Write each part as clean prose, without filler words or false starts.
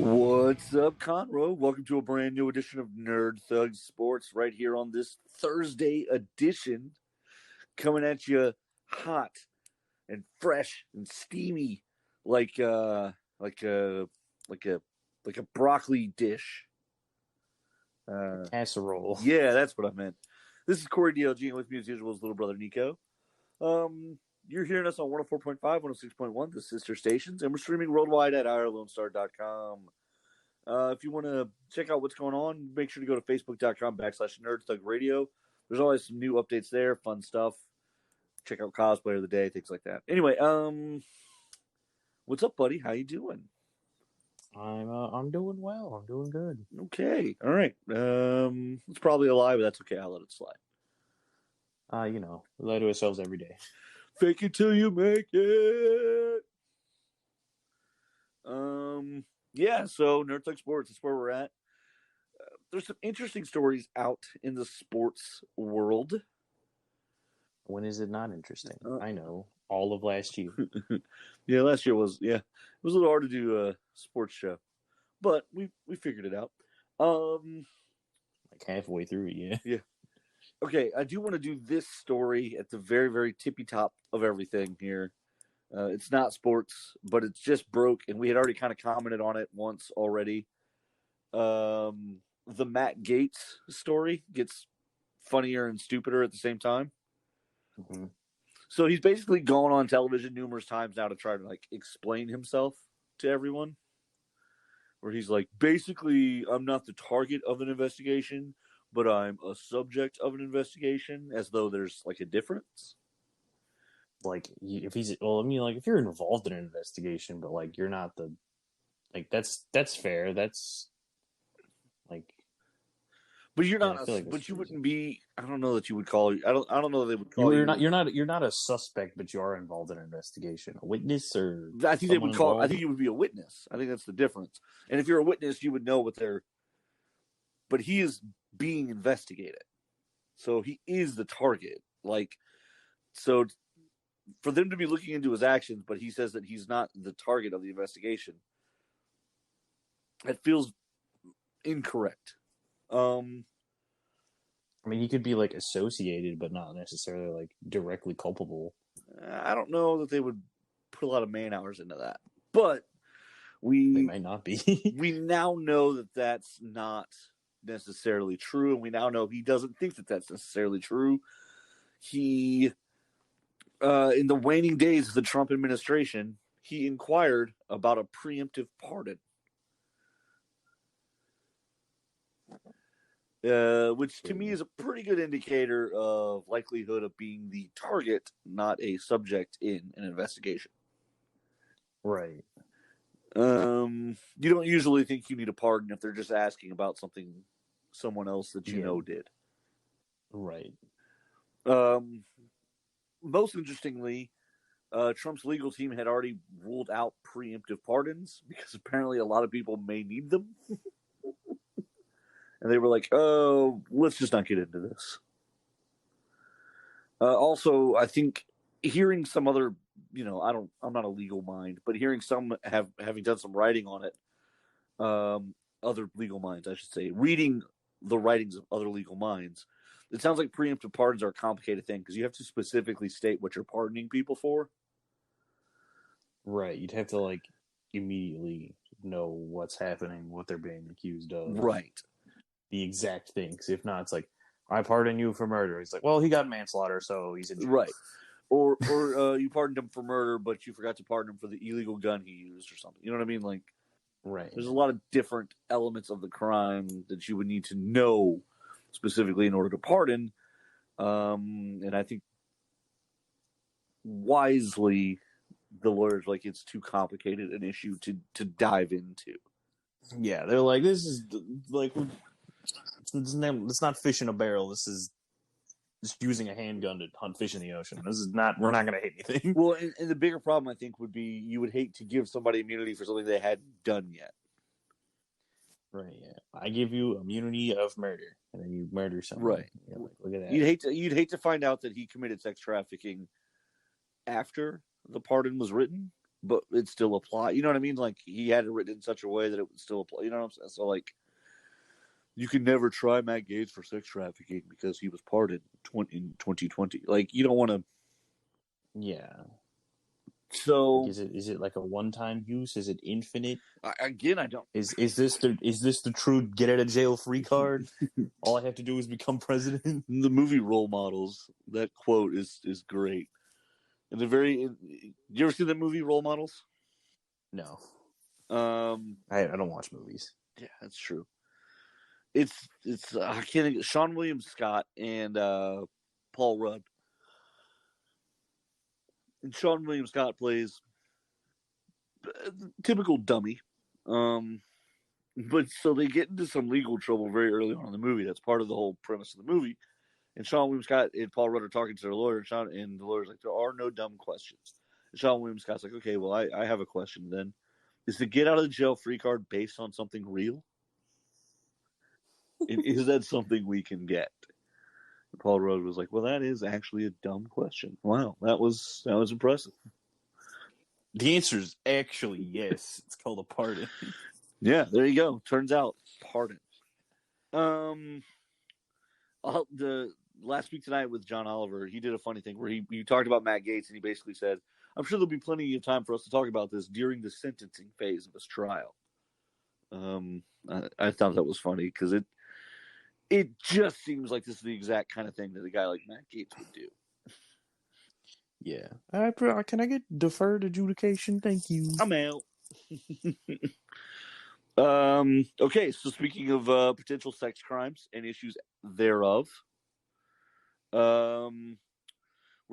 What's up, Conroe? Welcome to a brand new edition of Nerd Thug Sports right here on this Thursday edition. Coming at you hot and fresh and steamy like like a like a like a broccoli dish. Casserole. Yeah, that's what I meant. This is Corey DLG, and with me as usual is little brother Nico. You're hearing us on 104.5, 106.1, the sister stations, and we're streaming worldwide at irlonestar.com. If you want to check out what's going on, make sure to go to facebook.com/nerdthugradio. There's always some new updates there, fun stuff. Check out cosplay of the day, things like that. Anyway, what's up, buddy? How you doing? I'm doing well. I'm doing good. Okay, all right. It's probably a lie, but that's okay. I'll let it slide. We lie to ourselves every day. Fake it till you make it. Yeah. So Nerd Thug Sports is where we're at. There's some interesting stories out in the sports world. When is it not interesting? I know. All of last year. Yeah, last year was it was a little hard to do a sports show, but we figured it out. Like halfway through it, yeah. Okay, I do want to do this story at the very, very tippy top of everything here. It's not sports, but it's just broke, and we had already kind of commented on it once already. The Matt Gaetz story gets funnier and stupider at the same time. Mm-hmm. So he's basically gone on television numerous times now to try to explain himself to everyone. Where he's like, basically, I'm not the target of an investigation, but I'm a subject of an investigation, as though there's a difference. If you're involved in an investigation, but you're not that's fair. That's but you're not. But you wouldn't be. I don't know that you would call. I don't know that they would call you. You're not a suspect, but you are involved in an investigation. A witness, or I think they would call. Involved? I think you would be a witness. I think that's the difference. And if you're a witness, you would know what they're. But he is being investigated, so he is the target. So for them to be looking into his actions, but he says that he's not the target of the investigation. It feels incorrect. He could be associated, but not necessarily directly culpable. I don't know that they would put a lot of man hours into that, but they might not be. We now know that that's not necessarily true, and we now know he doesn't think that that's necessarily true. He, in the waning days of the Trump administration, he inquired about a preemptive pardon. Which to me is a pretty good indicator of likelihood of being the target, not a subject in an investigation. Right. You don't usually think you need a pardon if they're just asking about someone else that you know did. Right. Most interestingly, Trump's legal team had already ruled out preemptive pardons because apparently a lot of people may need them. And they were like, oh, let's just not get into this. Also, I think hearing some other, I'm not a legal mind, but hearing some having done some writing on it, other legal minds, I should say, reading the writings of other legal minds, it sounds like preemptive pardons are a complicated thing because you have to specifically state what you're pardoning people for. Right. You'd have to, immediately know what's happening, what they're being accused of. Right. The exact thing. Because if not, it's I pardon you for murder. He's well, he got manslaughter, so he's in jail. Right. Or you pardoned him for murder, but you forgot to pardon him for the illegal gun he used or something. You know what I mean? Right. There's a lot of different elements of the crime that you would need to know specifically in order to pardon. And I think wisely, the lawyers it's too complicated an issue to dive into. Yeah, they're this is it's not fish in a barrel. This is just using a handgun to hunt fish in the ocean. This is not. We're not going to hit anything. Well, and the bigger problem I think would be you would hate to give somebody immunity for something they hadn't done yet. Right. Yeah. I give you immunity of murder, and then you murder someone. Right. Look at that. You'd hate to find out that he committed sex trafficking after the pardon was written. but it still apply. You know what I mean? Like he had it written in such a way that it would still apply. You know what I'm saying? So like, you can never try Matt Gaetz for sex trafficking because he was pardoned in 2020. Like you don't want to. Yeah. So like, is it like a one-time use? Is it infinite? I don't. Is this the true get out of jail free card? All I have to do is become president. The movie Role Models. That quote is great. And you ever seen that movie Role Models? No, I don't watch movies. Yeah, that's true. It's I can't. Sean William Scott and Paul Rudd. And Sean William Scott plays typical dummy. But so they get into some legal trouble very early on in the movie. That's part of the whole premise of the movie. And Sean William Scott and Paul Rudd are talking to their lawyer, and the lawyer's like, there are no dumb questions. And Sean William Scott's like, okay, well, I have a question then. Is the get out of the jail free card based on something real? And is that something we can get? And Paul Rudd was like, well, that is actually a dumb question. Wow, that was impressive. The answer is actually yes. It's called a pardon. Yeah, there you go. Turns out, pardon. The last week tonight with John Oliver, he did a funny thing where he talked about Matt Gaetz, and he basically said, I'm sure there'll be plenty of time for us to talk about this during the sentencing phase of his trial. I thought that was funny because it just seems like this is the exact kind of thing that a guy like Matt Gaetz would do. Yeah. All right, bro. Can I get deferred adjudication? Thank you. I'm out. Okay, so speaking of potential sex crimes and issues thereof, we're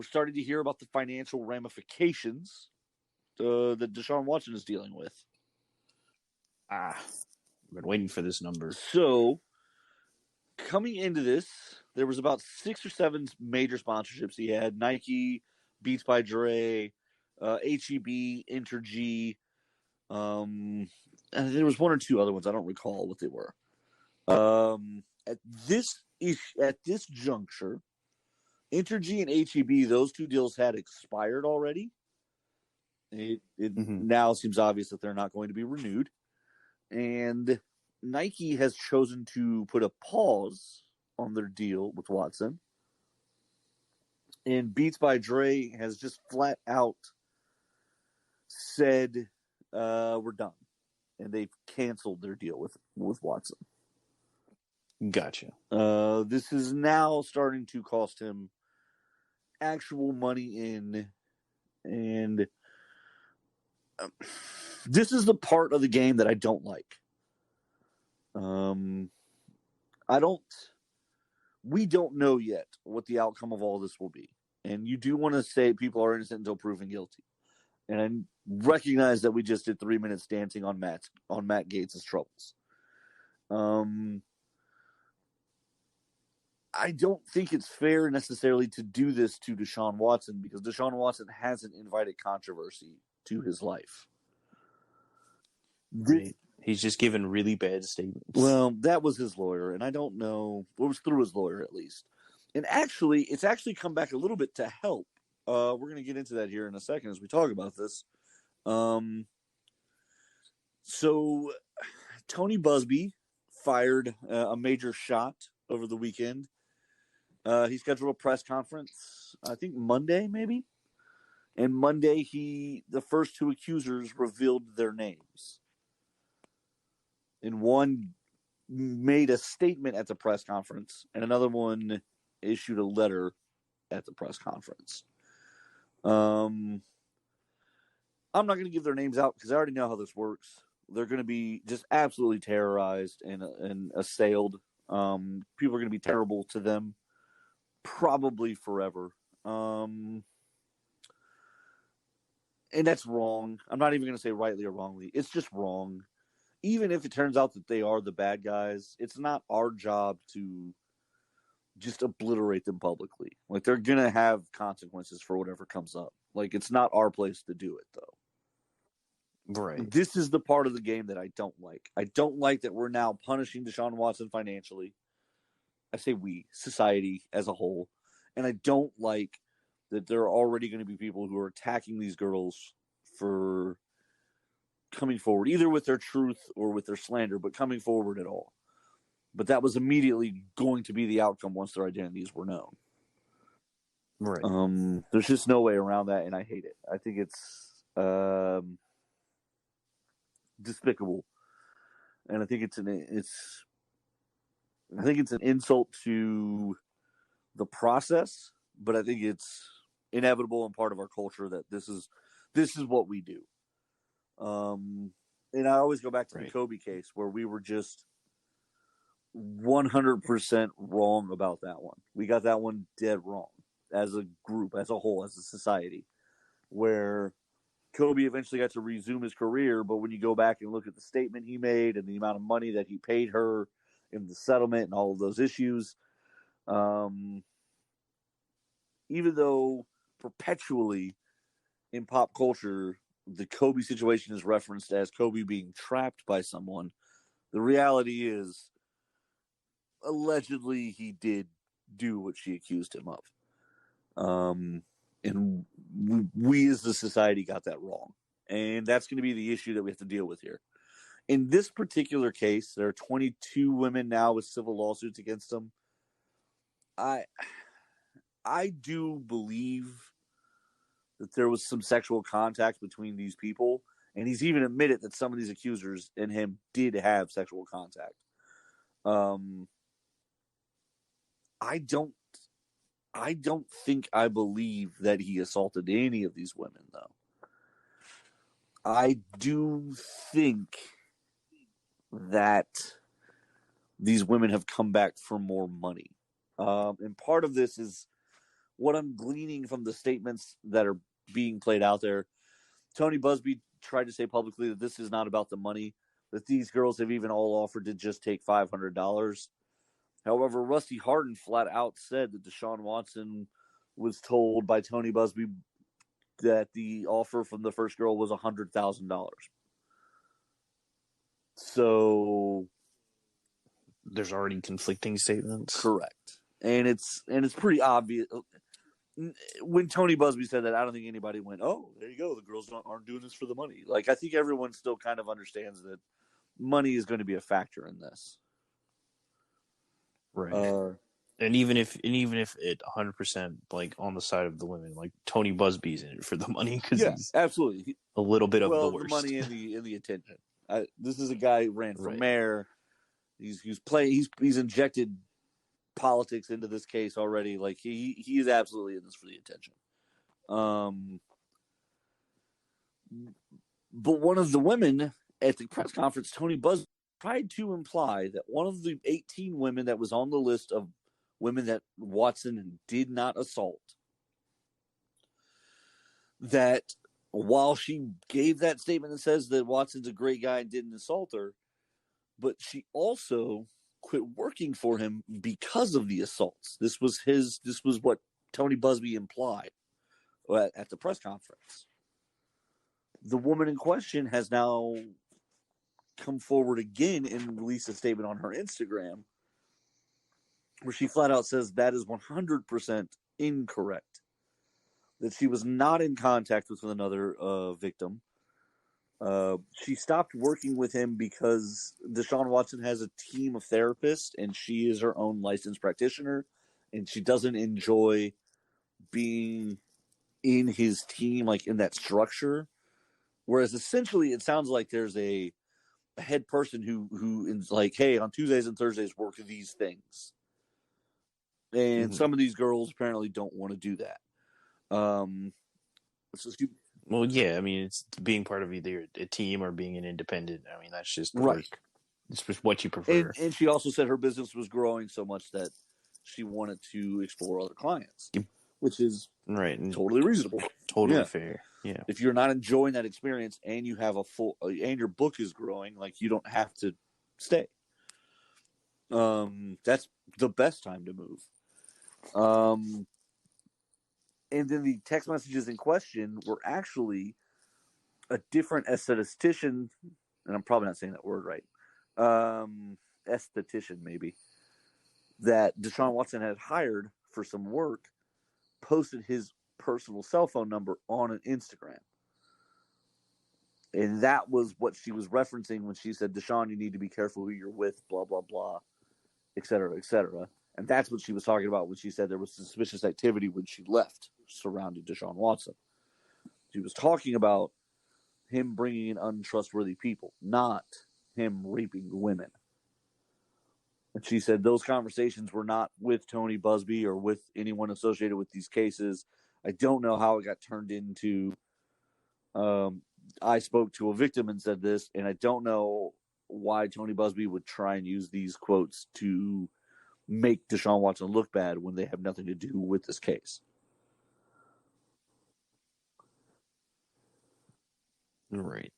starting to hear about the financial ramifications that Deshaun Watson is dealing with. I've been waiting for this number. So, coming into this, there was about 6 or 7 major sponsorships he had: Nike, Beats by Dre, HEB, Entergy. And there was 1 or 2 other ones. I don't recall what they were. At this juncture, Entergy and HEB, those 2 deals had expired already. It now seems obvious that they're not going to be renewed. And Nike has chosen to put a pause on their deal with Watson. And Beats by Dre has just flat out said, we're done. And they've canceled their deal with Watson. Gotcha. This is now starting to cost him actual money and this is the part of the game that I don't like. We don't know yet what the outcome of all this will be. And you do want to say people are innocent until proven guilty. And I recognize that we just did 3 minutes dancing on Matt Gaetz' troubles. I don't think it's fair necessarily to do this to Deshaun Watson because Deshaun Watson hasn't invited controversy to his life. Right. He's just given really bad statements. Well, that was his lawyer, and I don't know. It was through his lawyer, at least. And actually, it's actually come back a little bit to help. We're going to get into that here in a second as we talk about this. So, Tony Buzbee fired a major shot over the weekend. He scheduled a press conference, I think Monday, maybe. And Monday, the first 2 accusers revealed their names. And one made a statement at the press conference, and another one issued a letter at the press conference. I'm not going to give their names out because I already know how this works. They're going to be just absolutely terrorized and assailed. People are going to be terrible to them, probably forever. And that's wrong. I'm not even going to say rightly or wrongly. It's just wrong. Even if it turns out that they are the bad guys, it's not our job to just obliterate them publicly. Like, they're going to have consequences for whatever comes up. Like, it's not our place to do it, though. Right. This is the part of the game that I don't like. I don't like that we're now punishing Deshaun Watson financially. I say we, society as a whole. And I don't like that there are already going to be people who are attacking these girls for coming forward, either with their truth or with their slander, but coming forward at all. But that was immediately going to be the outcome once their identities were known. Right. There's just no way around that, and I hate it. I think it's despicable, and I think it's an insult to the process. But I think it's inevitable and part of our culture that this is what we do. And I always go back to the Kobe case where we were just 100% wrong about that one. We got that one dead wrong as a group, as a whole, as a society, where Kobe eventually got to resume his career. But when you go back and look at the statement he made and the amount of money that he paid her in the settlement and all of those issues, even though perpetually in pop culture, the Kobe situation is referenced as Kobe being trapped by someone, the reality is allegedly he did do what she accused him of. And we as the society got that wrong. And that's going to be the issue that we have to deal with here. In this particular case, there are 22 women now with civil lawsuits against them. I do believe that there was some sexual contact between these people, and he's even admitted that some of these accusers and him did have sexual contact. I don't think I believe that he assaulted any of these women, though. I do think that these women have come back for more money. And part of this is what I'm gleaning from the statements that are being played out there. Tony Busby tried to say publicly that this is not about the money, that these girls have even all offered to just take $500. However, Rusty Hardin flat out said that Deshaun Watson was told by Tony Busby that the offer from the first girl was $100,000. So there's already conflicting statements. Correct. And it's pretty obvious. When Tony Busby said that, I don't think anybody went, "Oh, there you go. The girls aren't doing this for the money." Like, I think everyone still kind of understands that money is going to be a factor in this. Right. And even if it 100% like on the side of the women, like Tony Busby's in it for the money because he's absolutely a little bit of the worst. The money and the attention. This is a guy who ran for mayor. He's injected politics into this case already. Like he is absolutely in this for the attention. But one of the women at the press conference, Tony Busby, tried to imply that one of the 18 women that was on the list of women that Watson did not assault, that while she gave that statement that says that Watson's a great guy and didn't assault her, but she also quit working for him because of the assaults. This was what Tony Busby implied at the press conference. The woman in question has now come forward again and released a statement on her Instagram where she flat out says that is 100% incorrect. That she was not in contact with another victim. She stopped working with him because Deshaun Watson has a team of therapists and she is her own licensed practitioner, and she doesn't enjoy being in his team, like in that structure. Whereas essentially it sounds like there's a head person who is like, hey, on Tuesdays and Thursdays work these things. And some of these girls apparently don't want to do that. Well, yeah, I mean, it's being part of either a team or being an independent. I mean, that's just right. It's just what you prefer. And she also said her business was growing so much that she wanted to explore other clients, which is right, and totally reasonable, totally fair. Yeah, if you're not enjoying that experience and you have and your book is growing, like, you don't have to stay. That's the best time to move. And then the text messages in question were actually a different esthetician, and I'm probably not saying that word right. Esthetician, maybe, that Deshaun Watson had hired for some work, posted his personal cell phone number on an Instagram. And that was what she was referencing when she said, Deshaun, you need to be careful who you're with, blah, blah, blah, et cetera, et cetera. And that's what she was talking about when she said there was suspicious activity when she left surrounding Deshaun Watson. She was talking about him bringing in untrustworthy people, not him raping women. And she said those conversations were not with Tony Busby or with anyone associated with these cases. I don't know how it got turned into I spoke to a victim and said this, and I don't know why Tony Busby would try and use these quotes to make Deshaun Watson look bad when they have nothing to do with this case. Right.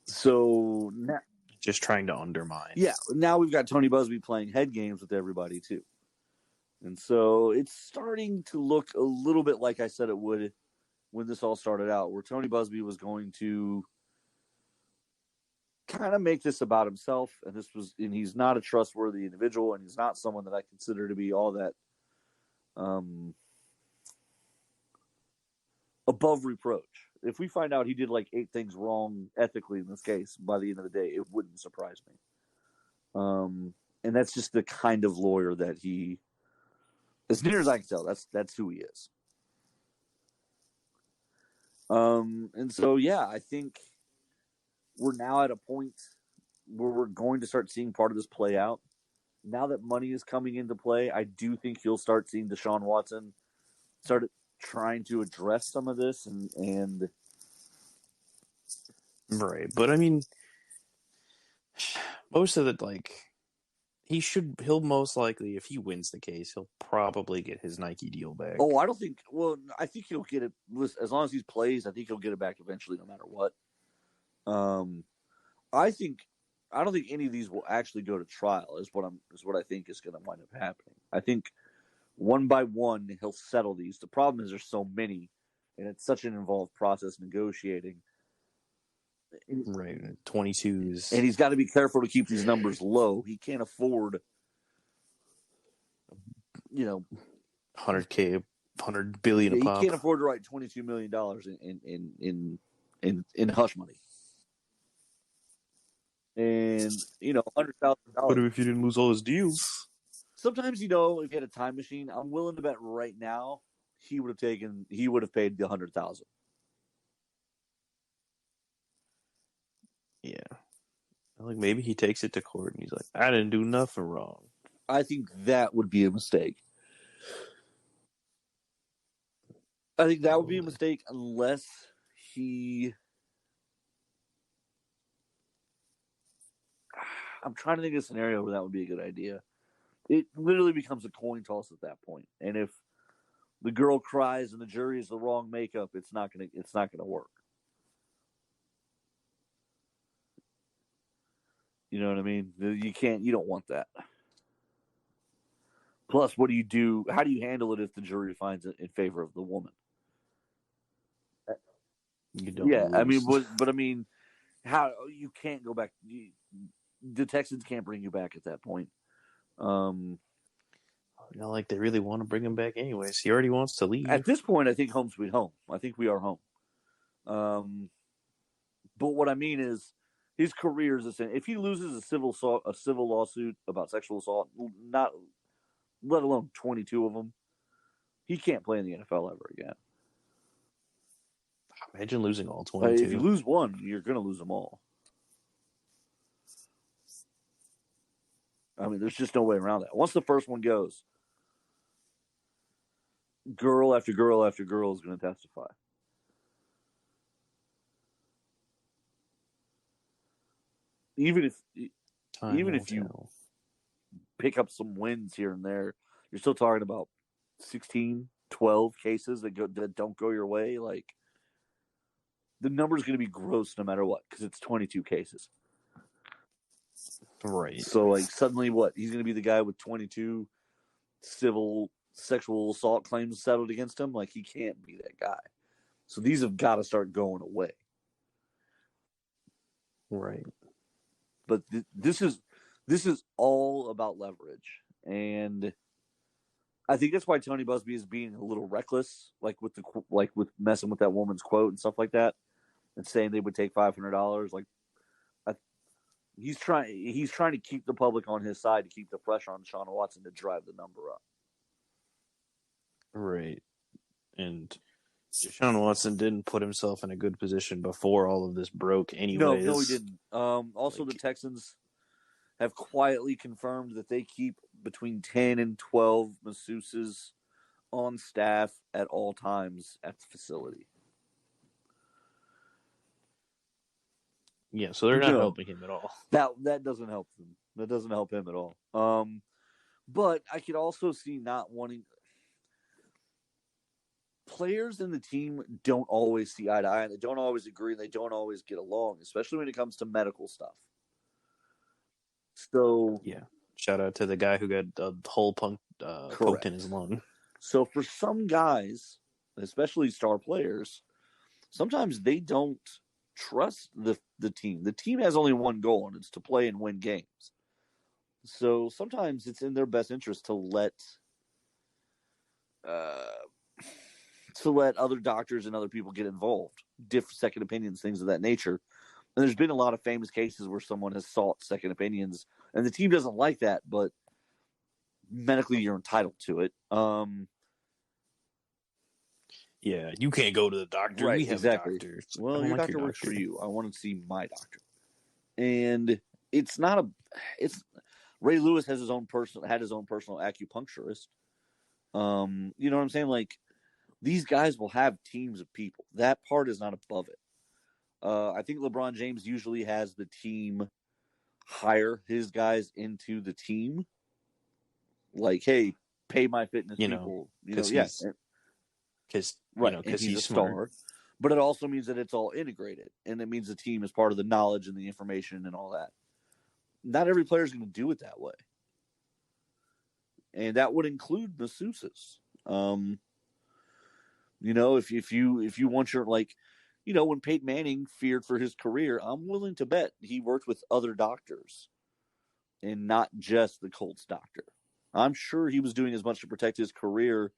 So now, just trying to undermine. Yeah, now we've got Tony Busby playing head games with everybody too. And so it's starting to look a little bit like I said it would when this all started out, where Tony Busby was going to kind of make this about himself, and he's not a trustworthy individual, and he's not someone that I consider to be all that above reproach. If we find out he did like 8 things wrong ethically in this case, by the end of the day, it wouldn't surprise me. And that's just the kind of lawyer that he, as near as I can tell, that's who he is. And so, yeah, I think we're now at a point where we're going to start seeing part of this play out. Now that money is coming into play, I do think you'll start seeing Deshaun Watson start trying to address some of this and right. But I mean, most of it, like, he'll most likely, if he wins the case, he'll probably get his Nike deal back. Oh, I think he'll get it as long as he plays. I think he'll get it back eventually, no matter what. I don't think any of these will actually go to trial. Is what I think is going to wind up happening. I think one by one he'll settle these. The problem is there's so many, and it's such an involved process negotiating. Right, 22s, and he's got to be careful to keep these numbers low. He can't afford, 100K, $100 billion a pop. He can't afford to write $22 million in hush money. And $100,000. What if you didn't lose all his deals? Sometimes, if you had a time machine, I'm willing to bet right now he would have paid the $100,000. Yeah. Like maybe he takes it to court and he's like, I didn't do nothing wrong. I think that would be a mistake. I think that would be a mistake unless he... I'm trying to think of a scenario where that would be a good idea. It literally becomes a coin toss at that point. And if the girl cries and the jury is the wrong makeup, it's not gonna work. You know what I mean? You don't want that. Plus, what do you do? How do you handle it if the jury finds it in favor of the woman? You don't yeah, lose. I mean, but I mean, how you can't go back? The Texans can't bring you back at that point. Not like they really want to bring him back anyways. He already wants to leave. At this point, I think home sweet home. I think we are home. But what I mean is, his career is if he loses a civil lawsuit about sexual assault, not let alone 22 of them, he can't play in the NFL ever again. Imagine losing all 22. If you lose one, you're going to lose them all. I mean, there's just no way around that. Once the first one goes, girl after girl after girl is going to testify. Even if you pick up some wins here and there, you're still talking about 16, 12 cases that don't go your way. Like, the number is going to be gross no matter what, because it's 22 cases. Right. So, like, suddenly what? He's going to be the guy with 22 civil sexual assault claims settled against him? Like, he can't be that guy. So these have got to start going away. Right. But this is all about leverage. And I think that's why Tony Busby is being a little reckless, like with messing with that woman's quote and stuff like that. and saying they would take $500. Like, he's trying to keep the public on his side to keep the pressure on Deshaun Watson to drive the number up. Right. And Deshaun Watson didn't put himself in a good position before all of this broke anyways. No, he didn't. Also, the Texans have quietly confirmed that they keep between 10 and 12 masseuses on staff at all times at the facility. Yeah, so they're not helping him at all. That doesn't help them. That doesn't help him at all. But I could also see not wanting players in the team don't always see eye to eye, and they don't always agree, and they don't always get along, especially when it comes to medical stuff. So yeah, shout out to the guy who got a hole poked in his lung. So for some guys, especially star players, sometimes they don't trust the team. The team has only one goal, and it's to play and win games. So sometimes it's in their best interest to let other doctors and other people get involved, different second opinions, things of that nature. And there's been a lot of famous cases where someone has sought second opinions, and the team doesn't like that, but medically you're entitled to it. Yeah, you can't go to the doctor. Right, we have exactly. a doctor. Well, your doctor works for you. I want to see my doctor. And it's not a. It's Ray Lewis had his own personal acupuncturist. You know what I'm saying? Like, these guys will have teams of people. That part is not above it. I think LeBron James usually has the team hire his guys into the team. Like, hey, pay my fitness people. Because he's a star. But it also means that it's all integrated, and it means the team is part of the knowledge and the information and all that. Not every player is going to do it that way, and that would include masseuses. If you want your when Peyton Manning feared for his career, I'm willing to bet he worked with other doctors and not just the Colts doctor. I'm sure he was doing as much to protect his career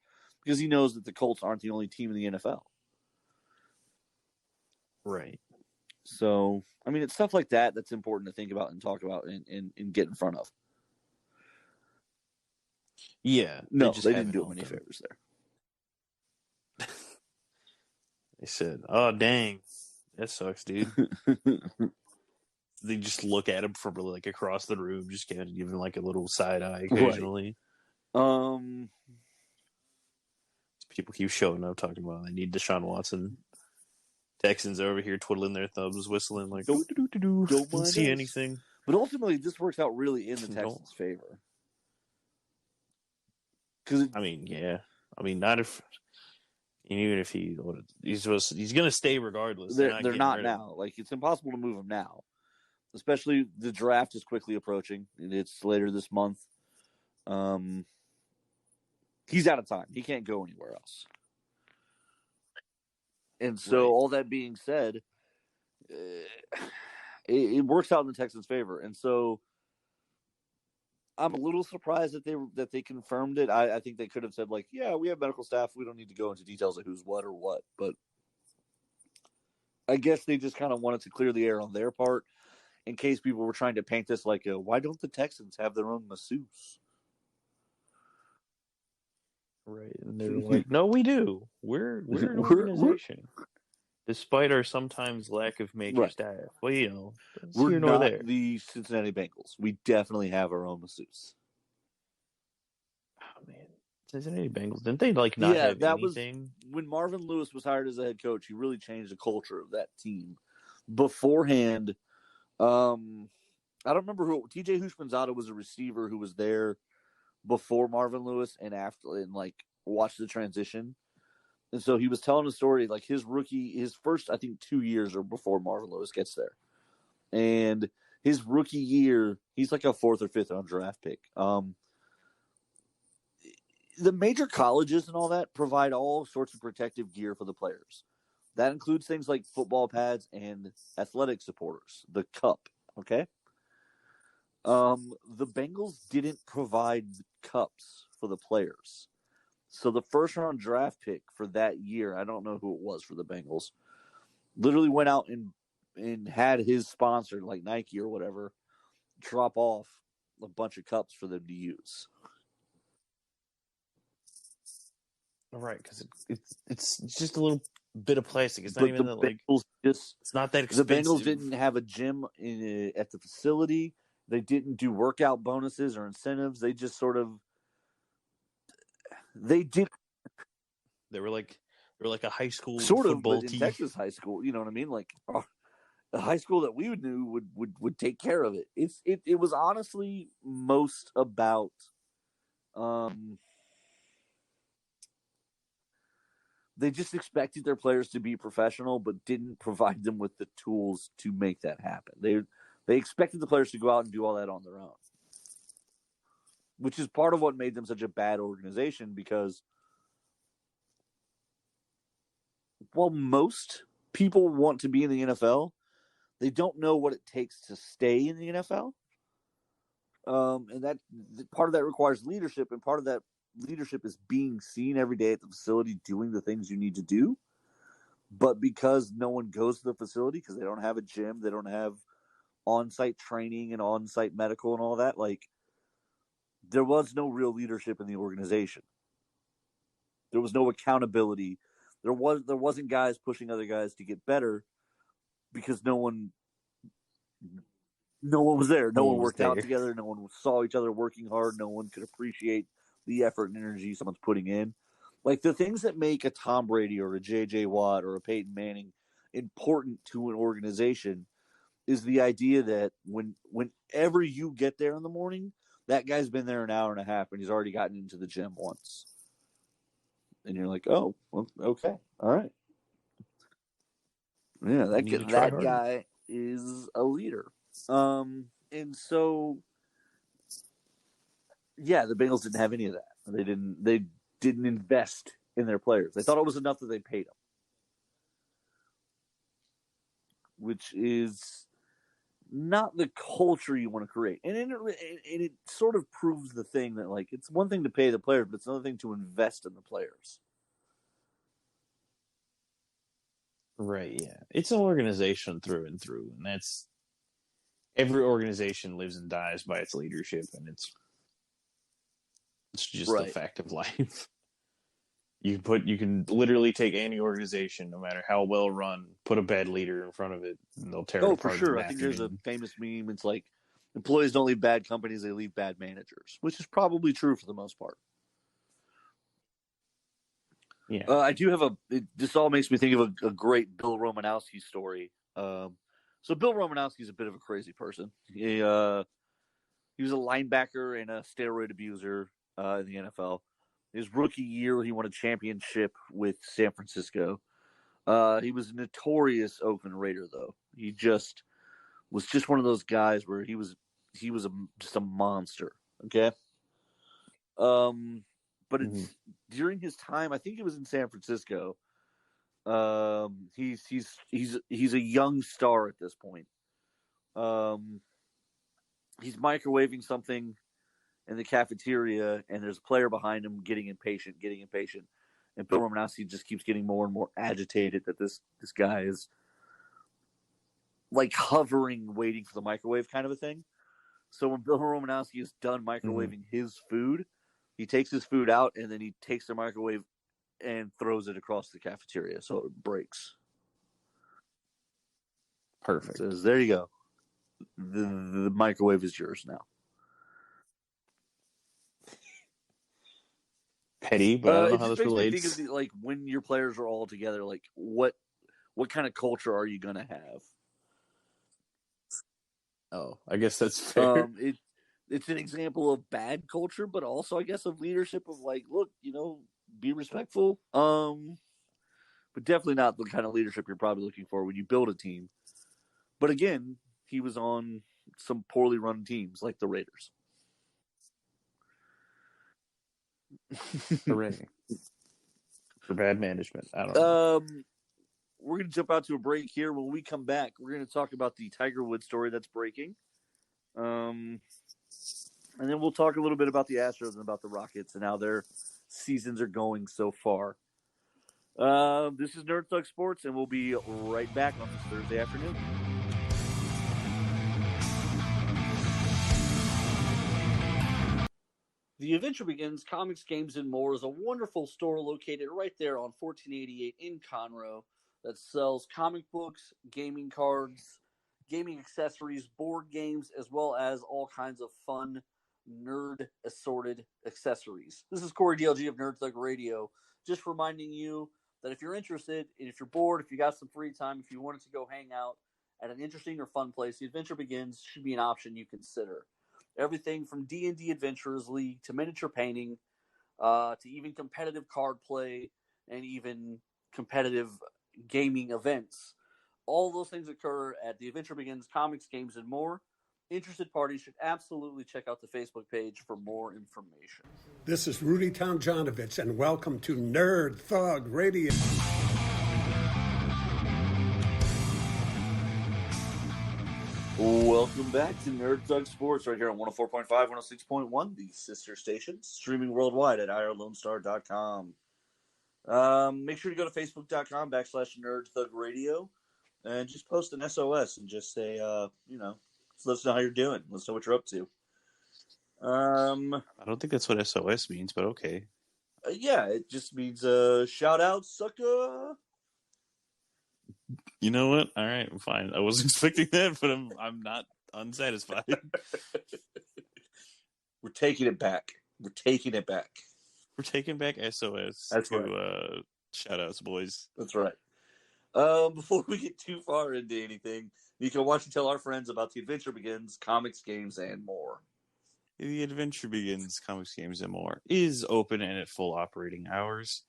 because he knows that the Colts aren't the only team in the NFL. Right. So, I mean, it's stuff like that that's important to think about and talk about and get in front of. Yeah. No, they didn't do him any favors there. They said, "Oh, dang. That sucks, dude." They just look at him from across the room, just kind of give him a little side eye occasionally. Right. People keep showing up talking about they need Deshaun Watson. Texans over here twiddling their thumbs, whistling don't see anything. But ultimately, this works out really in the Texans' favor. Not if. Even if he's going to stay regardless. They're not now. It's impossible to move him now, especially the draft is quickly approaching. It's later this month. He's out of time. He can't go anywhere else. And so, all that being said, it works out in the Texans' favor. And so, I'm a little surprised that they confirmed it. I think they could have said, yeah, we have medical staff. We don't need to go into details of who's what or what. But I guess they just kind of wanted to clear the air on their part in case people were trying to paint this why don't the Texans have their own masseuse? Right. And they're like, no, we do. We're an organization. Despite our sometimes lack of major staff. Well, we're not there. The Cincinnati Bengals. We definitely have our own masseuse. Oh, man. Cincinnati Bengals. Didn't they not have anything? When Marvin Lewis was hired as a head coach, he really changed the culture of that team. Beforehand, I don't remember who. TJ Houshmandzadeh was a receiver who was there before Marvin Lewis and after, and watched the transition. And so he was telling a story his first, I think, 2 years or before Marvin Lewis gets there. And his rookie year, he's like a 4th or 5th round draft pick. The major colleges and all that provide all sorts of protective gear for the players. That includes things like football pads and athletic supporters, the cup. Okay. The Bengals didn't provide cups for the players. So the first round draft pick for that year, I don't know who it was for the Bengals, literally went out and had his sponsor, like Nike or whatever, drop off a bunch of cups for them to use. Right, because it's just a little bit of plastic. It's not But even the that like Bengals it's not that the expensive. Bengals didn't have a gym at the facility. They didn't do workout bonuses or incentives. They just sort of they did They were like a high school sort of, football but in team. Texas high school, you know what I mean? Like the high school that we knew would take care of it. It was honestly most about they just expected their players to be professional, but didn't provide them with the tools to make that happen. They expected the players to go out and do all that on their own, which is part of what made them such a bad organization. Because while most people want to be in the NFL, they don't know what it takes to stay in the NFL. And that part of that requires leadership, and part of that leadership is being seen every day at the facility doing the things you need to do. But because no one goes to the facility because they don't have a gym, they don't have on-site training and on-site medical and all that, like there was no real leadership in the organization. There was no accountability. There wasn't guys pushing other guys to get better because no one was there. No one worked out together. No one saw each other working hard. No one could appreciate the effort and energy someone's putting in. Like the things that make a Tom Brady or a J.J. Watt or a Peyton Manning important to an organization is the idea that whenever you get there in the morning, that guy's been there an hour and a half and he's already gotten into the gym once. And you're like, oh, well, okay, all right. Yeah, that guy is a leader. And so, yeah, the Bengals didn't have any of that. They didn't invest in their players. They thought it was enough that they paid them, which is not the culture you want to create. And it sort of proves the thing that, like, it's one thing to pay the players, but it's another thing to invest in the players. Right, yeah. It's an organization through and through, and that's every organization lives and dies by its leadership, and it's just a fact of life. You can literally take any organization, no matter how well run, put a bad leader in front of it, and they'll tear it apart. Oh, for sure. I think there's a famous meme. It's like employees don't leave bad companies; they leave bad managers, which is probably true for the most part. Yeah, I do have this all makes me think of a great Bill Romanowski story. So Bill Romanowski is a bit of a crazy person. He was a linebacker and a steroid abuser in the NFL. His rookie year, he won a championship with San Francisco. He was a notorious Oakland Raider, though. He was just one of those guys where he was just a monster. Okay. But it's during his time, I think it was in San Francisco. He's a young star at this point. He's microwaving something in the cafeteria, and there's a player behind him getting impatient. And Bill Romanowski just keeps getting more and more agitated that this guy is like hovering, waiting for the microwave kind of a thing. So when Bill Romanowski is done microwaving his food, he takes his food out and then he takes the microwave and throws it across the cafeteria so it breaks. Perfect. Says, there you go. The microwave is yours now. Petty, but I don't know how this relates. Me think of like when your players are all together, like what kind of culture are you gonna have? Oh, I guess that's fair. It's an example of bad culture, but also I guess of leadership of like, look, be respectful. But definitely not the kind of leadership you're probably looking for when you build a team. But again, he was on some poorly run teams like the Raiders. Hooray. For bad management. I don't know. We're going to jump out to a break here. When we come back, we're going to talk about the Tiger Woods story that's breaking. And then we'll talk a little bit about the Astros and about the Rockets and how their seasons are going so far. This is Nerd Thug Sports, and we'll be right back on this Thursday afternoon. The Adventure Begins Comics, Games, and More is a wonderful store located right there on 1488 in Conroe that sells comic books, gaming cards, gaming accessories, board games, as well as all kinds of fun, nerd assorted accessories. This is Corey DLG of Nerd Thug Radio, just reminding you that if you're interested, and if you're bored, if you got some free time, if you wanted to go hang out at an interesting or fun place, The Adventure Begins should be an option you consider. Everything from D&D Adventurers League to miniature painting, to even competitive card play and even competitive gaming events. All those things occur at The Adventure Begins Comics, Games, and More. Interested parties should absolutely check out the Facebook page for more information. This is Rudy Tomjanovich, and welcome to Nerd Thug Radio. Welcome back to Nerd Thug Sports right here on 104.5, 106.1, the sister stations, streaming worldwide at irlonestar.com. Make sure to go to facebook.com/Nerd Thug Radio and just post an SOS and just say, let us know how you're doing. Let us know what you're up to. I don't think that's what SOS means, but okay. Yeah, it just means shout out, sucker. You know what? All right, I'm fine. I wasn't expecting that, but I'm not unsatisfied. We're taking it back. We're taking back SOS. That's to right. Shout outs, boys. That's right. Before we get too far into anything, you can watch and tell our friends about The Adventure Begins, Comics, Games, and More. The Adventure Begins Comics, Games, and More is open and at full operating hours.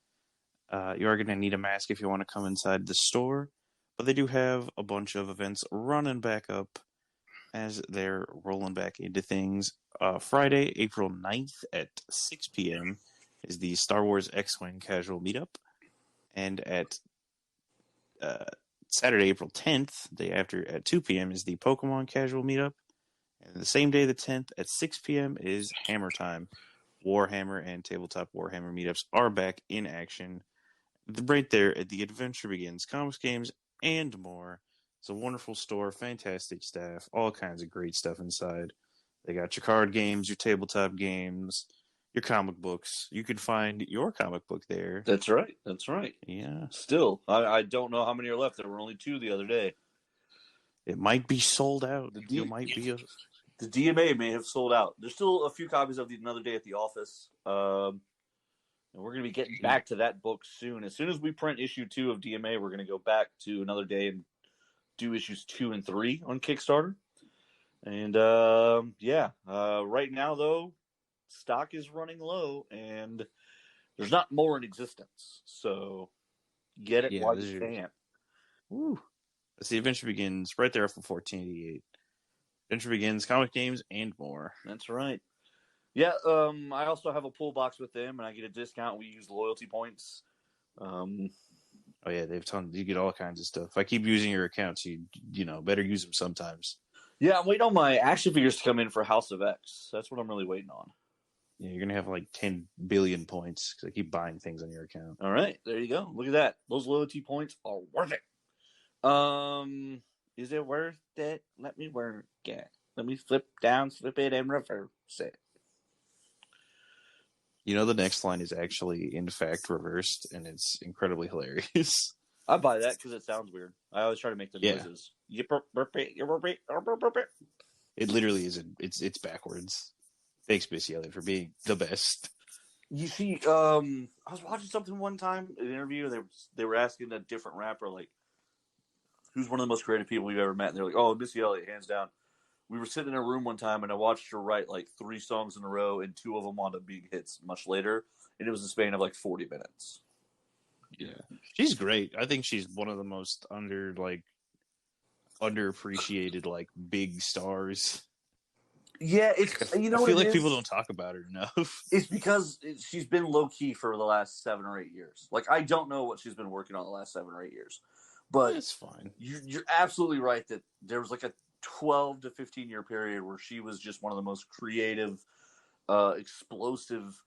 You are going to need a mask if you want to come inside the store, but they do have a bunch of events running back up as they're rolling back into things. Friday, April 9th at 6 p.m. is the Star Wars X-Wing Casual Meetup, and at Saturday, April 10th, day after at 2 p.m. is the Pokemon Casual Meetup. And the same day, the 10th, at 6 p.m. is Hammer Time. Warhammer and Tabletop Warhammer meetups are back in action right there at The Adventure Begins Comics, Games, and More. It's a wonderful store, fantastic staff, all kinds of great stuff inside. They got your card games, your tabletop games, your comic books. You can find your comic book there. That's right. That's right. Yeah. Still, I don't know how many are left. There were only 2 the other day. It might be sold out. The DMA may have sold out. There's still a few copies of Another Day at the Office. And we're going to be getting back to that book soon. As soon as we print issue 2 of DMA, we're going to go back to Another Day and do issues 2 and 3 on Kickstarter. And right now, though, stock is running low and there's not more in existence. So get it while you can. Woo. That's The Adventure Begins right there for $14.88. Adventure Begins, Comic, Games, and More. That's right. Yeah, I also have a pull box with them, and I get a discount. We use loyalty points. Oh yeah, they've tons. You get all kinds of stuff. If I keep using your accounts, you better use them sometimes. Yeah, I'm waiting on my action figures to come in for House of X. That's what I'm really waiting on. Yeah, you're gonna have like 10 billion points because I keep buying things on your account. All right, there you go. Look at that. Those loyalty points are worth it. Is it worth it? Let me work it. Let me flip it, and reverse it. The next line is actually, in fact, reversed, and it's incredibly hilarious. I buy that because it sounds weird. I always try to make the noises. It literally is. It's backwards. Thanks, Missy Elliott, for being the best. You see, I was watching something one time, an interview. They were asking a different rapper, like, who's one of the most creative people we've ever met? And they're like, oh, Missy Elliott, hands down. We were sitting in a room one time, and I watched her write like 3 songs in a row, and 2 of them wound up being hits much later. And it was a span of like 40 minutes. Yeah, she's great. I think she's one of the most underappreciated like big stars. Yeah, it's I feel like people don't talk about her enough. It's because she's been low key for the last 7 or 8 years. Like, I don't know what she's been working on the last 7 or 8 years, but it's fine. You're absolutely right that there was like a 12 to 15 year period where she was just one of the most creative, explosive,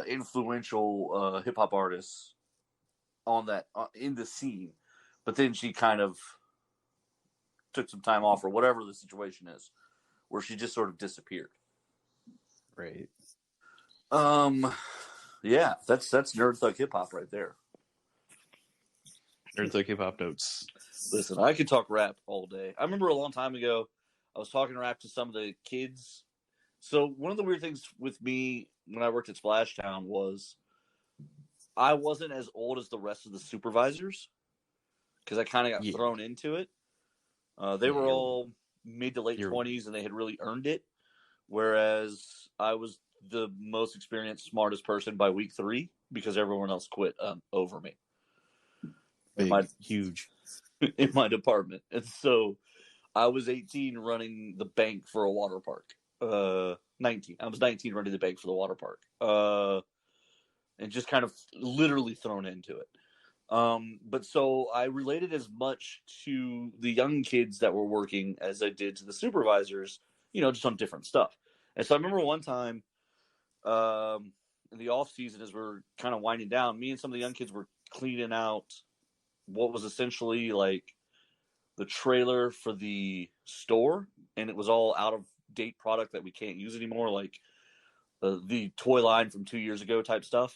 influential hip hop artists on that in the scene, but then she kind of took some time off or whatever the situation is, where she just sort of disappeared. Right. Yeah, that's Nerd Thug Hip Hop right there. Nerd Thug Hip Hop notes. Listen, I could talk rap all day. I remember a long time ago, I was talking rap to some of the kids. So one of the weird things with me when I worked at Splashtown was I wasn't as old as the rest of the supervisors because I kind of got thrown into it. They were all mid to late 20s and they had really earned it, whereas I was the most experienced, smartest person by week 3 because everyone else quit over me. Huge. In my department. And so I was 18 running the bank for a water park. 19. I was 19 running the bank for the water park. And just kind of literally thrown into it. But so I related as much to the young kids that were working as I did to the supervisors, just on different stuff. And so I remember one time in the off season, as we're kind of winding down, me and some of the young kids were cleaning out what was essentially like the trailer for the store, and it was all out of date product that we can't use anymore, like the toy line from 2 years ago type stuff.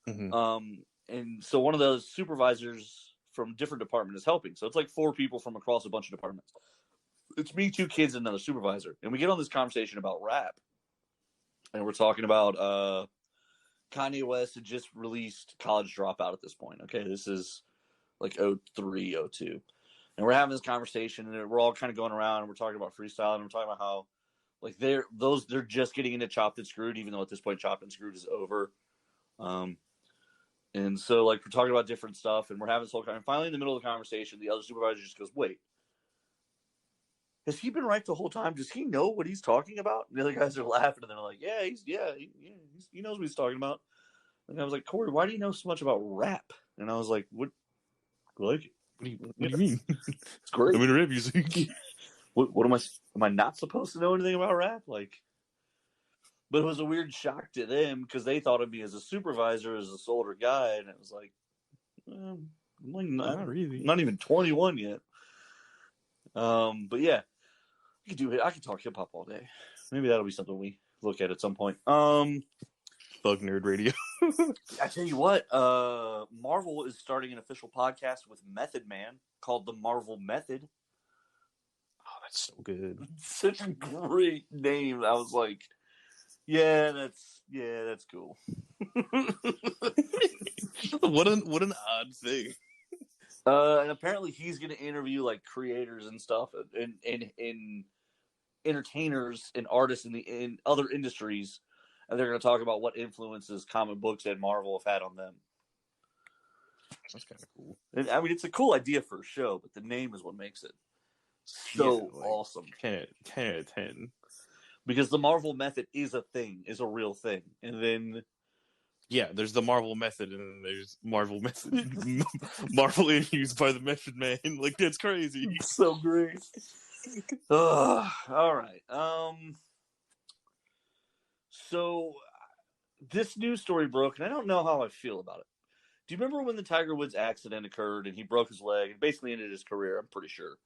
Mm-hmm. And so one of those supervisors from a different department is helping. So it's like 4 people from across a bunch of departments. It's me, 2 kids, and another supervisor. And we get on this conversation about rap. And we're talking about Kanye West had just released College Dropout at this point. Okay, this is like 03, 02. And we're having this conversation, and we're all kind of going around, and we're talking about freestyle, and we're talking about how like they're just getting into Chopped and Screwed, even though at this point Chopped and Screwed is over. And so like we're talking about different stuff, and we're having this whole kind of, finally in the middle of the conversation, the other supervisor just goes, "Wait, has he been right the whole time? Does he know what he's talking about?" And the other guys are laughing, and they're like, he knows what he's talking about. And I was like, "Corey, why do you know so much about rap?" And I was like, "What? Like, what do you mean? It's great. I'm in rap music. What am I not supposed to know anything about rap?" Like, but it was a weird shock to them because they thought of me as a supervisor, as this older guy, and it was like, I'm like not really, not even 21 yet. But yeah, I could do it. I could talk hip hop all day. Maybe that'll be something we look at some point. Thug Nerd Radio. I tell you what, Marvel is starting an official podcast with Method Man called The Marvel Method. Oh, that's so good. Such a great name. I was like, yeah, that's cool. What an odd thing. And apparently he's going to interview like creators and stuff and entertainers and artists in other industries. And they're going to talk about what influences comic books and Marvel have had on them. That's kind of cool. And, I mean, it's a cool idea for a show, but the name is what makes it so awesome. 10 out of 10. Because the Marvel Method is a real thing. And then... yeah, there's the Marvel Method, and then there's Marvel Method. Marvel interviews by the Method Man. Like, that's crazy. So great. All right. So this news story broke, and I don't know how I feel about it. Do you remember when the Tiger Woods accident occurred and he broke his leg and basically ended his career? I'm pretty sure.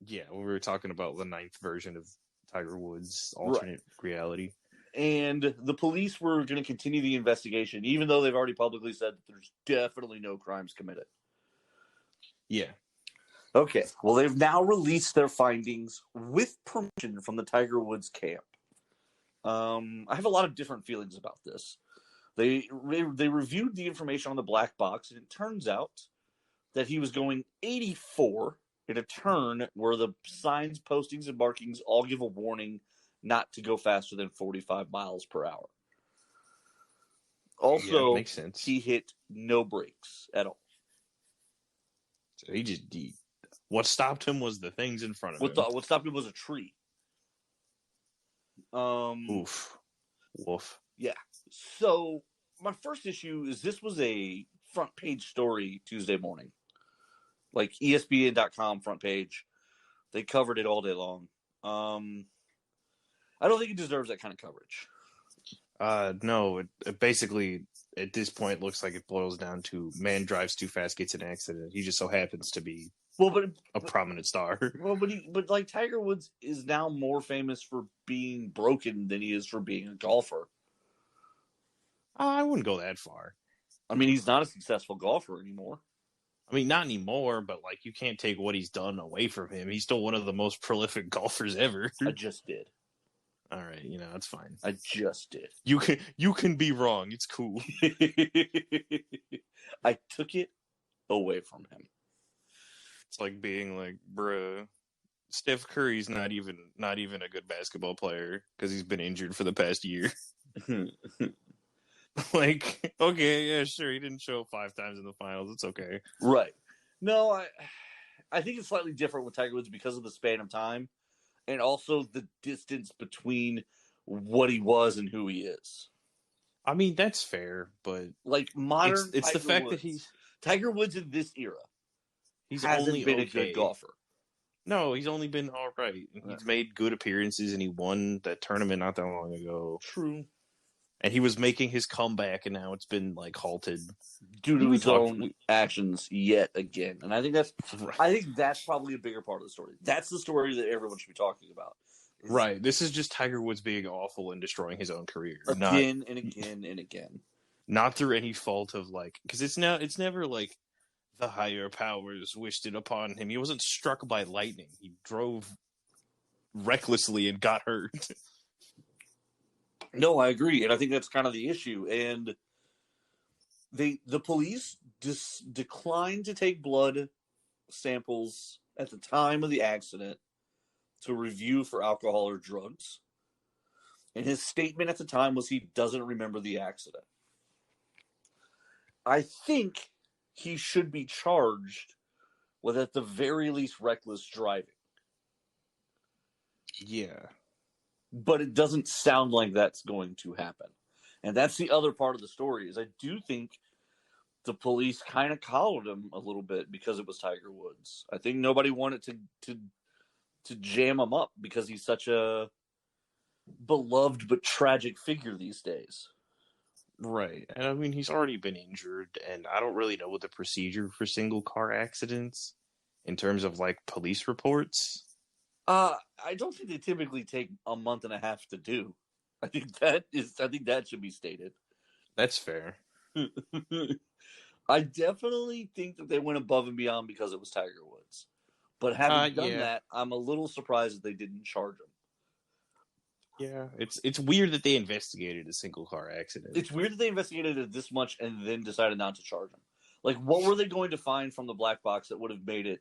Yeah, when we were talking about the 9th version of Tiger Woods' alternate reality. And the police were going to continue the investigation, even though they've already publicly said that there's definitely no crimes committed. Yeah. Okay, well, they've now released their findings with permission from the Tiger Woods camp. I have a lot of different feelings about this. They reviewed the information on the black box, and it turns out that he was going 84 in a turn where the signs, postings, and markings all give a warning not to go faster than 45 miles per hour. Also, makes sense. He hit no brakes at all. So what stopped him was the things in front of him. What stopped him was a tree. Oof. Woof. Yeah. So my first issue is this was a front page story Tuesday morning. Like ESPN.com front page. They covered it all day long. I don't think it deserves that kind of coverage. No, it basically at this point looks like it boils down to man drives too fast, gets in an accident. He just so happens to be a prominent star. But like Tiger Woods is now more famous for being broken than he is for being a golfer. I wouldn't go that far. I mean, he's not a successful golfer anymore. I mean, not anymore, but like you can't take what he's done away from him. He's still one of the most prolific golfers ever. I just did. All right, that's fine. I just did. You can be wrong. It's cool. I took it away from him. It's like being like, bruh, Steph Curry's not even a good basketball player because he's been injured for the past year. Like, okay, yeah, sure, he didn't show 5 times in the finals. It's okay. Right. No, I think it's slightly different with Tiger Woods because of the span of time and also the distance between what he was and who he is. I mean, that's fair, but like modern it's the fact Woods, that Tiger Woods in this era. He's hasn't only been okay. a good golfer. No, he's only been all right. He's made good appearances, and he won that tournament not that long ago. True. And he was making his comeback, and now it's been like halted due to his own actions yet again. And I think that's probably a bigger part of the story. That's the story that everyone should be talking about. Right. This is just Tiger Woods being awful and destroying his own career again and again and again. Not through any fault of like, because it's never like the higher powers wished it upon him. He wasn't struck by lightning. He drove recklessly and got hurt. No, I agree, and I think that's kind of the issue. And the police declined to take blood samples at the time of the accident to review for alcohol or drugs. And his statement at the time was he doesn't remember the accident. I think he should be charged with, at the very least, reckless driving. Yeah. But it doesn't sound like that's going to happen. And that's the other part of the story, is I do think the police kind of collared him a little bit because it was Tiger Woods. I think nobody wanted to jam him up because he's such a beloved but tragic figure these days. Right. And I mean, he's already been injured, and I don't really know what the procedure for single car accidents in terms of like police reports. I don't think they typically take a month and a half to do. I think that should be stated. That's fair. I definitely think that they went above and beyond because it was Tiger Woods. But having done that, I'm a little surprised that they didn't charge him. Yeah, it's weird that they investigated a single car accident. It's weird that they investigated it this much and then decided not to charge him. Like, what were they going to find from the black box that would have made it?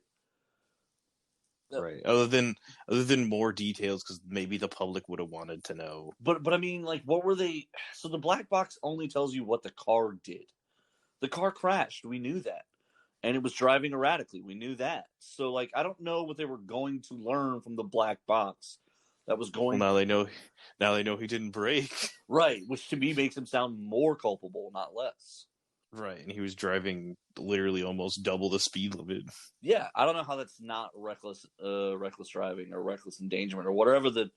Right. Other than more details, because maybe the public would have wanted to know. But I mean, like, what were they? So the black box only tells you what the car did. The car crashed. We knew that, and it was driving erratically. We knew that. So, like, I don't know what they were going to learn from the black box. That was going. Well, now they know he didn't brake. Right, which to me makes him sound more culpable, not less. Right, and he was driving literally almost double the speed limit. Yeah, I don't know how that's not reckless driving or reckless endangerment or whatever the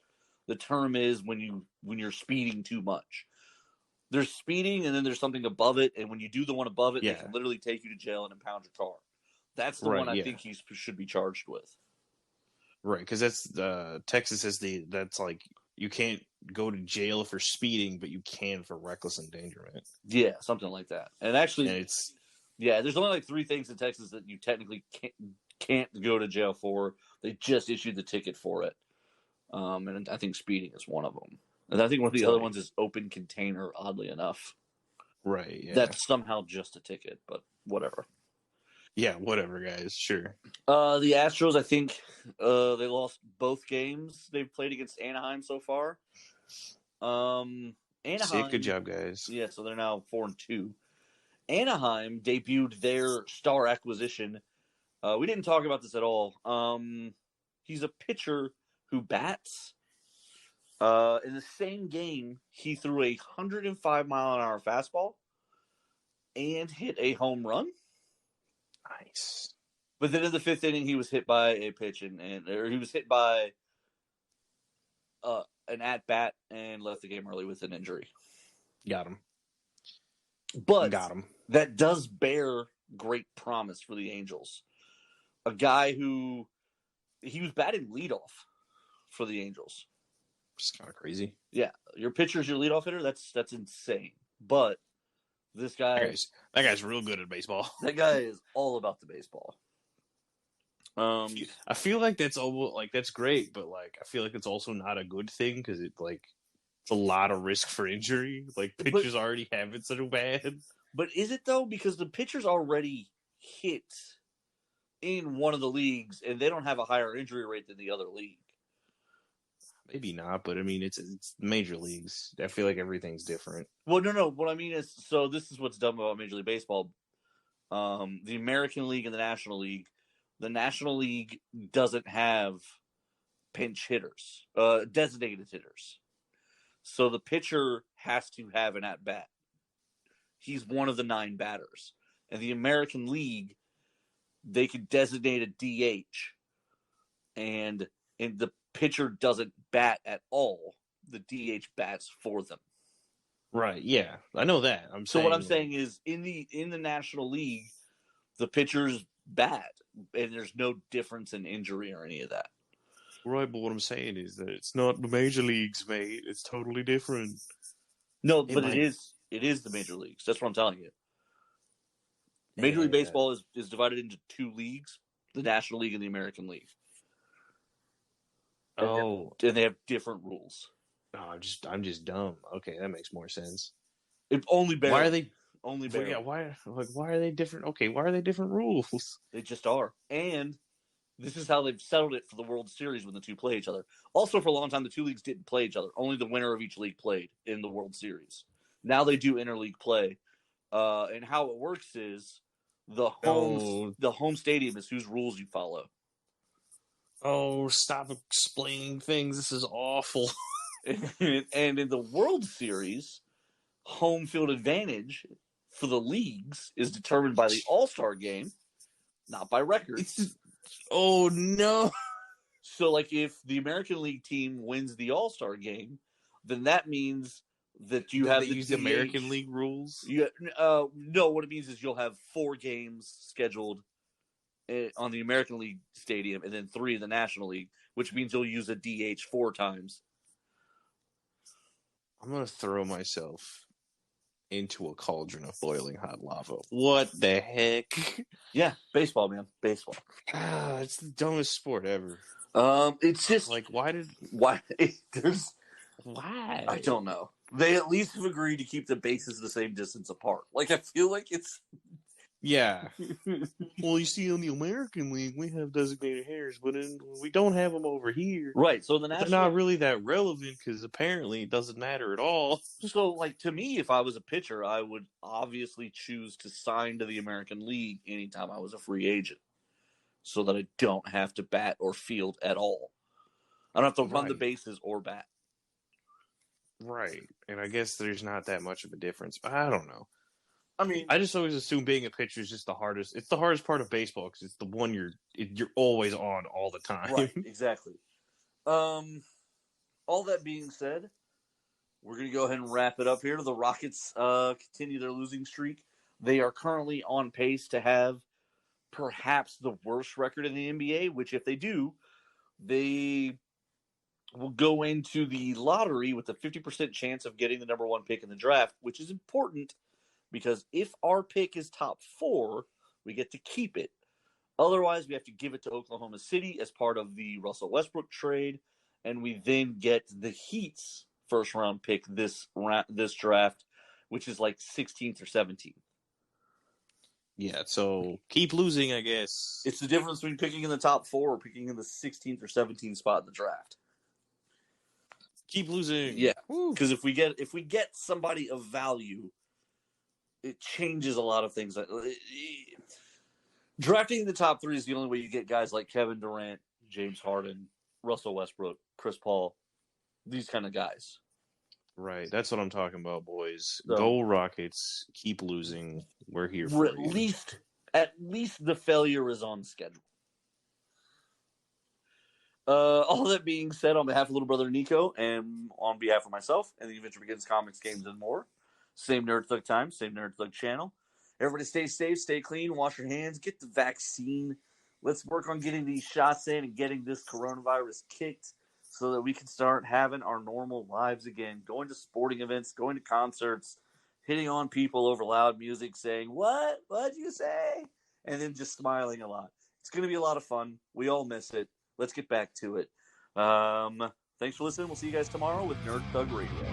term is when you're speeding too much. There's speeding, and then there's something above it, and when you do the one above it, they can literally take you to jail and impound your car. That's the one I think he should be charged with. Right, because that's Texas has that's like you can't go to jail for speeding, but you can for reckless endangerment. Yeah, something like that. And actually, there's only like 3 things in Texas that you technically can't go to jail for. They just issued the ticket for it, and I think speeding is one of them. And I think one of the other ones is open container. Oddly enough, right? Yeah. That's somehow just a ticket, but whatever. Yeah, whatever, guys. Sure. The Astros, I think, they lost both games they've played against Anaheim so far. Anaheim. Good job, guys. Yeah, so they're now 4-2. Anaheim debuted their star acquisition. We didn't talk about this at all. He's a pitcher who bats. In the same game, he threw a 105-mile-an-hour fastball and hit a home run. Nice. But then in the 5th inning, he was hit by a pitch or he was hit by an at bat and left the game early with an injury. Got him. But Got him. that does bear great promise for the Angels. A guy who he was batting leadoff for the Angels. It's kind of crazy. Yeah, your pitcher's your leadoff hitter. That's insane. But this guy, that guy's real good at baseball. That guy is all about the baseball. I feel like that's almost like that's great, but like I feel like it's also not a good thing because it's a lot of risk for injury. Like pitchers already have it so bad. But is it though? Because the pitchers already hit in one of the leagues, and they don't have a higher injury rate than the other league. Maybe not, but I mean it's major leagues. I feel like everything's different. Well, no. What I mean is, so this is what's dumb about Major League Baseball. The American League and the National League. The National League doesn't have pinch hitters, designated hitters. So the pitcher has to have an at-bat. He's one of the 9 batters. And the American League, they can designate a DH. And the pitcher doesn't bat at all. The DH bats for them. Right, yeah. I know that. So what I'm saying is in the National League, the pitchers bat, and there's no difference in injury or any of that. Right, but what I'm saying is that it's not the major leagues, mate. It's totally different. No, but it is the major leagues. That's what I'm telling you. Major League Baseball is divided into 2 leagues, the National League and the American League. And they have different rules. Oh, I'm just dumb. Okay, that makes more sense. It only barely. Why are they only barely? Yeah, why are they different? Okay, why are they different rules? They just are. And this is how they've settled it for the World Series when the 2 play each other. Also, for a long time, the 2 leagues didn't play each other. Only the winner of each league played in the World Series. Now they do interleague play. And how it works is the home stadium is whose rules you follow. Oh, stop explaining things. This is awful. And in the World Series, home field advantage for the leagues is determined by the All-Star game, not by record. Oh, no. So, like, if the American League team wins the All-Star game, then that means that you have the American League rules? No, what it means is you'll have 4 games scheduled on the American League stadium and then 3 in the National League, which means you'll use a DH 4 times. I'm going to throw myself into a cauldron of boiling hot lava. What the heck? Yeah, baseball, man. Baseball. It's the dumbest sport ever. It's just like why? I don't know. They at least have agreed to keep the bases the same distance apart. Like, I feel like it's... Yeah. Well, you see, in the American League, we have designated hitters, but we don't have them over here. Right, so the National... They're not really that relevant because apparently it doesn't matter at all. So, like, to me, if I was a pitcher, I would obviously choose to sign to the American League anytime I was a free agent so that I don't have to bat or field at all. I don't have to run the bases or bat. Right, and I guess there's not that much of a difference, but I don't know. I mean, I just always assume being a pitcher is just the hardest. It's the hardest part of baseball because it's the one you're always on all the time. Right, exactly. All that being said, we're going to go ahead and wrap it up here. The Rockets continue their losing streak. They are currently on pace to have perhaps the worst record in the NBA, which if they do, they will go into the lottery with a 50% chance of getting the number 1 pick in the draft, which is important because if our pick is top 4, we get to keep it. Otherwise, we have to give it to Oklahoma City as part of the Russell Westbrook trade, and we then get the Heat's first-round pick this draft, which is like 16th or 17th. Yeah, so keep losing, I guess. It's the difference between picking in the top 4 or picking in the 16th or 17th spot in the draft. Keep losing. Yeah, because if we get somebody of value, it changes a lot of things. Drafting the top 3 is the only way you get guys like Kevin Durant, James Harden, Russell Westbrook, Chris Paul, these kind of guys. Right, that's what I'm talking about, boys. So, go Rockets. Keep losing. We're here for you. At least the failure is on schedule. All that being said, on behalf of little brother Nico and on behalf of myself and the Adventure Begins Comics, Games, and More, Same Nerd Thug time, same Nerd Thug channel. Everybody stay safe, stay clean, wash your hands, get the vaccine. Let's work on getting these shots in and getting this coronavirus kicked so that we can start having our normal lives again, going to sporting events, going to concerts, hitting on people over loud music, saying, "What? What'd you say?" And then just smiling a lot. It's going to be a lot of fun. We all miss it. Let's get back to it. Thanks for listening. We'll see you guys tomorrow with Nerd Thug Radio.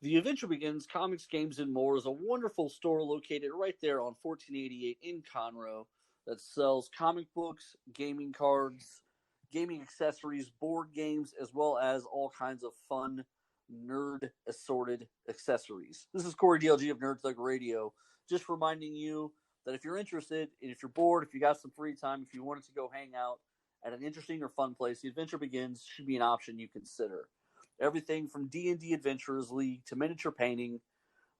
The Adventure Begins Comics, Games, and More is a wonderful store located right there on 1488 in Conroe that sells comic books, gaming cards, gaming accessories, board games, as well as all kinds of fun, nerd assorted accessories. This is Corey DLG of Nerd Thug Radio, just reminding you that if you're interested, and if you're bored, if you got some free time, if you wanted to go hang out at an interesting or fun place, The Adventure Begins should be an option you consider. Everything from D&D Adventurers League to miniature painting,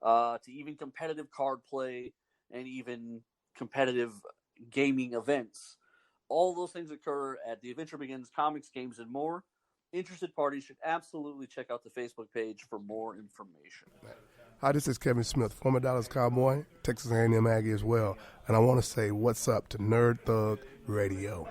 to even competitive card play, and even competitive gaming events. All those things occur at The Adventure Begins Comics, Games, and More. Interested parties should absolutely check out the Facebook page for more information. Hi, this is Kevin Smith, former Dallas Cowboy, Texas A&M Aggie as well, and I want to say what's up to Nerd Thug Radio.